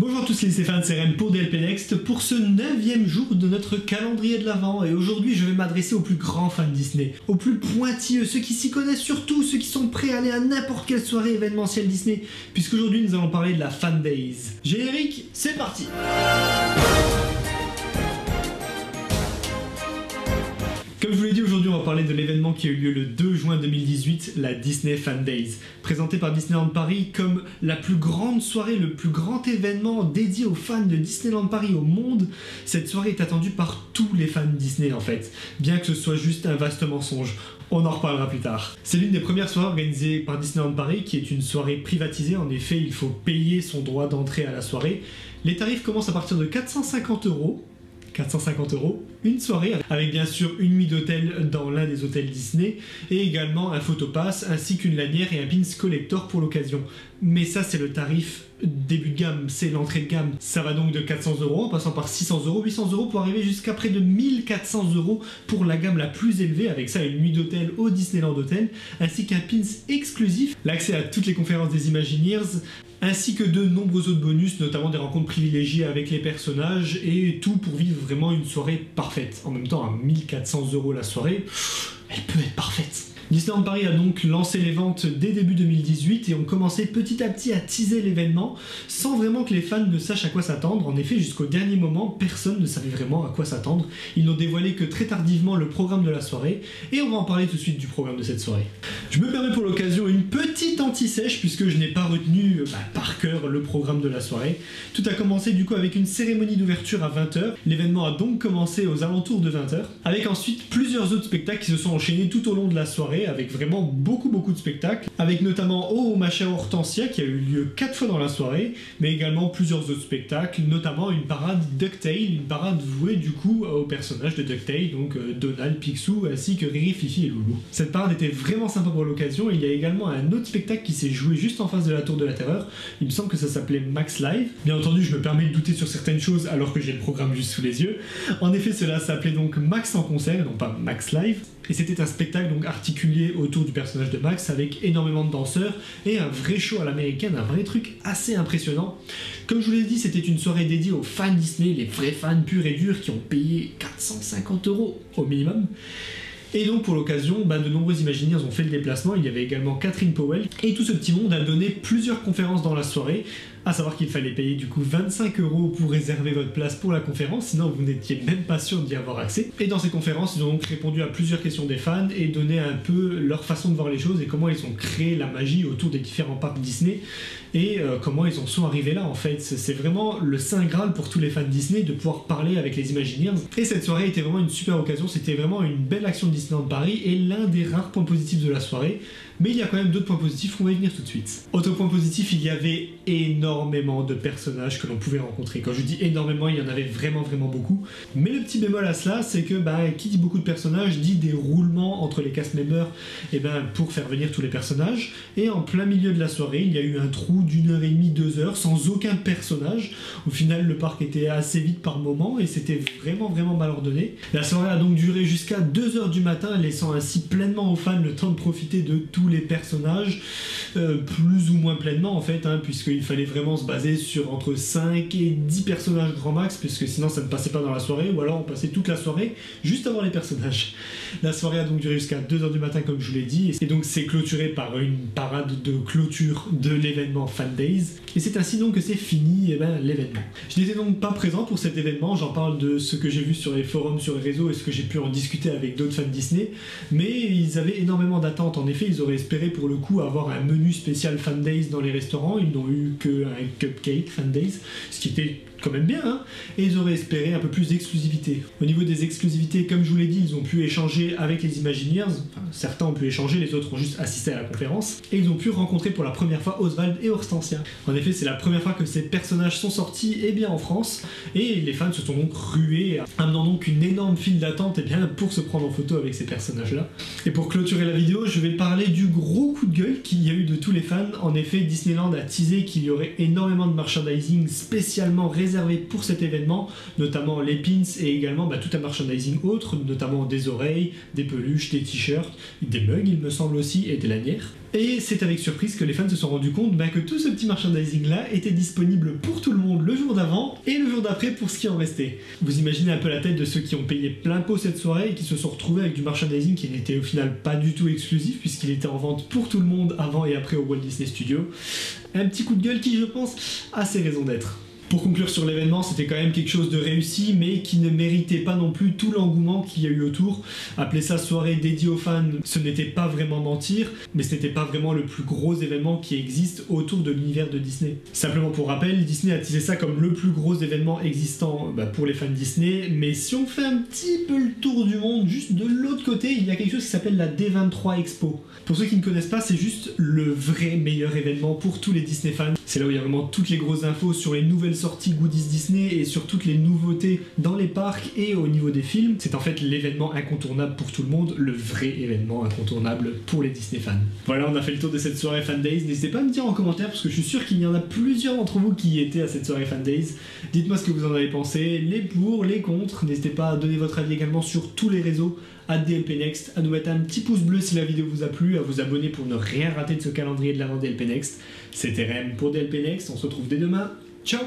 Bonjour à tous les fans, c'est Ren pour DLP Next pour ce 9e jour de notre calendrier de l'Avent. Et aujourd'hui je vais m'adresser aux plus grands fans Disney, aux plus pointilleux, ceux qui s'y connaissent surtout, ceux qui sont prêts à aller à n'importe quelle soirée événementielle Disney, puisqu'aujourd'hui nous allons parler de la Fan Days. Générique, c'est parti. Comme je vous l'ai dit, aujourd'hui on va parler de l'événement qui a eu lieu le 2 juin 2018, la Disney Fan Days, présentée par Disneyland Paris comme la plus grande soirée, le plus grand événement dédié aux fans de Disneyland Paris au monde. Cette soirée est attendue par tous les fans Disney en fait, bien que ce soit juste un vaste mensonge. On en reparlera plus tard. C'est l'une des premières soirées organisées par Disneyland Paris, qui est une soirée privatisée. En effet, il faut payer son droit d'entrée à la soirée. Les tarifs commencent à partir de 450 €. 450 €, une soirée avec bien sûr une nuit d'hôtel dans l'un des hôtels Disney et également un photopass ainsi qu'une lanière et un pins collector pour l'occasion. Mais ça c'est le tarif début de gamme, c'est l'entrée de gamme. Ça va donc de 400 € en passant par 600 €, 800 € pour arriver jusqu'à près de 1400 € pour la gamme la plus élevée, avec ça une nuit d'hôtel au Disneyland Hotel ainsi qu'un pins exclusif, l'accès à toutes les conférences des Imagineers ainsi que de nombreux autres bonus, notamment des rencontres privilégiées avec les personnages et tout pour vivre vraiment une soirée parfaite. En même temps, à 1400 € la soirée, elle peut être parfaite. Disneyland Paris a donc lancé les ventes dès début 2018 et ont commencé petit à petit à teaser l'événement sans vraiment que les fans ne sachent à quoi s'attendre. En effet, jusqu'au dernier moment, personne ne savait vraiment à quoi s'attendre. Ils n'ont dévoilé que très tardivement le programme de la soirée et on va en parler tout de suite du programme de cette soirée. Je me permets pour l'occasion une petite anti-sèche puisque je n'ai pas retenu par cœur le programme de la soirée. Tout a commencé du coup avec une cérémonie d'ouverture à 20 h. L'événement a donc commencé aux alentours de 20 h, avec ensuite plusieurs autres spectacles qui se sont enchaînés tout au long de la soirée, avec vraiment beaucoup de spectacles, avec notamment Oh ma chère Hortensia qui a eu lieu 4 fois dans la soirée, mais également plusieurs autres spectacles, notamment une parade DuckTales, une parade vouée du coup aux personnages de DuckTales, donc Donald, Picsou, ainsi que Riri, Fifi et Loulou. Cette parade était vraiment sympa pour l'occasion, et il y a également un autre spectacle qui s'est joué juste en face de la Tour de la Terreur, il me semble que ça s'appelait Max Live. Bien entendu, je me permets de douter sur certaines choses alors que j'ai le programme juste sous les yeux. En effet, cela s'appelait donc Max en concert, non pas Max Live. Et c'était un spectacle donc articulé autour du personnage de Max avec énormément de danseurs et un vrai show à l'américaine, un vrai truc assez impressionnant. Comme je vous l'ai dit, c'était une soirée dédiée aux fans Disney, les vrais fans purs et durs qui ont payé 450 € au minimum. Et donc pour l'occasion, de nombreux Imagineers ont fait le déplacement, il y avait également Catherine Powell, et tout ce petit monde a donné plusieurs conférences dans la soirée, à savoir qu'il fallait payer du coup 25 € pour réserver votre place pour la conférence, sinon vous n'étiez même pas sûr d'y avoir accès. Et dans ces conférences, ils ont donc répondu à plusieurs questions des fans et donné un peu leur façon de voir les choses et comment ils ont créé la magie autour des différents parcs Disney et comment ils en sont arrivés là en fait. C'est vraiment le saint graal pour tous les fans Disney de pouvoir parler avec les Imagineers. Et cette soirée était vraiment une super occasion, c'était vraiment une belle action de Disneyland Paris et l'un des rares points positifs de la soirée. Mais il y a quand même d'autres points positifs, on va y venir tout de suite. Autre point positif, il y avait énormément de personnages que l'on pouvait rencontrer. Quand je dis énormément, il y en avait vraiment beaucoup. Mais le petit bémol à cela, c'est que qui dit beaucoup de personnages dit des roulements entre les cast members pour faire venir tous les personnages. Et en plein milieu de la soirée, il y a eu un trou d'1h30, 2 h sans aucun personnage. Au final, le parc était assez vide par moment et c'était vraiment mal ordonné. La soirée a donc duré jusqu'à 2 h du matin, laissant ainsi pleinement aux fans le temps de profiter de tous les personnages, plus ou moins pleinement en fait, puisqu'il fallait vraiment se baser sur entre 5 et 10 personnages grand max, puisque sinon ça ne passait pas dans la soirée, ou alors on passait toute la soirée juste avant les personnages. La soirée a donc duré jusqu'à 2 h du matin comme je vous l'ai dit, et donc c'est clôturé par une parade de clôture de l'événement Fan Days, et c'est ainsi donc que c'est fini l'événement. Je n'étais donc pas présent pour cet événement, j'en parle de ce que j'ai vu sur les forums, sur les réseaux, et ce que j'ai pu en discuter avec d'autres fans Disney, mais ils avaient énormément d'attentes. En effet, ils auraient espéré pour le coup avoir un menu spécial Fan Days dans les restaurants, ils n'ont eu qu'un cupcake Fan Days, ce qui était quand même bien, et ils auraient espéré un peu plus d'exclusivité. Au niveau des exclusivités, comme je vous l'ai dit, ils ont pu échanger avec les Imagineers, certains ont pu échanger, les autres ont juste assisté à la conférence, et ils ont pu rencontrer pour la première fois Oswald et Hortensia. En effet, c'est la première fois que ces personnages sont sortis en France, et les fans se sont donc rués, amenant donc une énorme file d'attente pour se prendre en photo avec ces personnages-là. Et pour clôturer la vidéo, je vais parler du gros coup de gueule qu'il y a eu de tous les fans. En effet, Disneyland a teasé qu'il y aurait énormément de merchandising spécialement réservé pour cet événement, notamment les pins et également tout un merchandising autre, notamment des oreilles, des peluches, des t-shirts, des mugs il me semble aussi, et des lanières. Et c'est avec surprise que les fans se sont rendus compte que tout ce petit merchandising là était disponible pour tout le monde le jour d'avant et le jour d'après pour ce qui en restait. Vous imaginez un peu la tête de ceux qui ont payé plein pot cette soirée et qui se sont retrouvés avec du merchandising qui n'était au final pas du tout exclusif puisqu'il était en vente pour tout le monde avant et après au Walt Disney Studios. Un petit coup de gueule qui, je pense, a ses raisons d'être. Pour conclure sur l'événement, c'était quand même quelque chose de réussi, mais qui ne méritait pas non plus tout l'engouement qu'il y a eu autour. Appeler ça soirée dédiée aux fans, ce n'était pas vraiment mentir, mais ce n'était pas vraiment le plus gros événement qui existe autour de l'univers de Disney. Simplement pour rappel, Disney a teasé ça comme le plus gros événement existant pour les fans Disney, mais si on fait un petit peu le tour du monde, juste de l'autre côté, il y a quelque chose qui s'appelle la D23 Expo. Pour ceux qui ne connaissent pas, c'est juste le vrai meilleur événement pour tous les Disney fans. C'est là où il y a vraiment toutes les grosses infos sur les nouvelles sorties goodies Disney et sur toutes les nouveautés dans les parcs et au niveau des films. C'est en fait l'événement incontournable pour tout le monde, le vrai événement incontournable pour les Disney fans. Voilà, on a fait le tour de cette soirée Fan Days. N'hésitez pas à me dire en commentaire parce que je suis sûr qu'il y en a plusieurs d'entre vous qui étaient à cette soirée Fan Days. Dites-moi ce que vous en avez pensé, les pour, les contre. N'hésitez pas à donner votre avis également sur tous les réseaux @DLPNext, à nous mettre un petit pouce bleu si la vidéo vous a plu, à vous abonner pour ne rien rater de ce calendrier de l'avant DLP Next. C'était Rem pour DLP Next, on se retrouve dès demain. Ciao!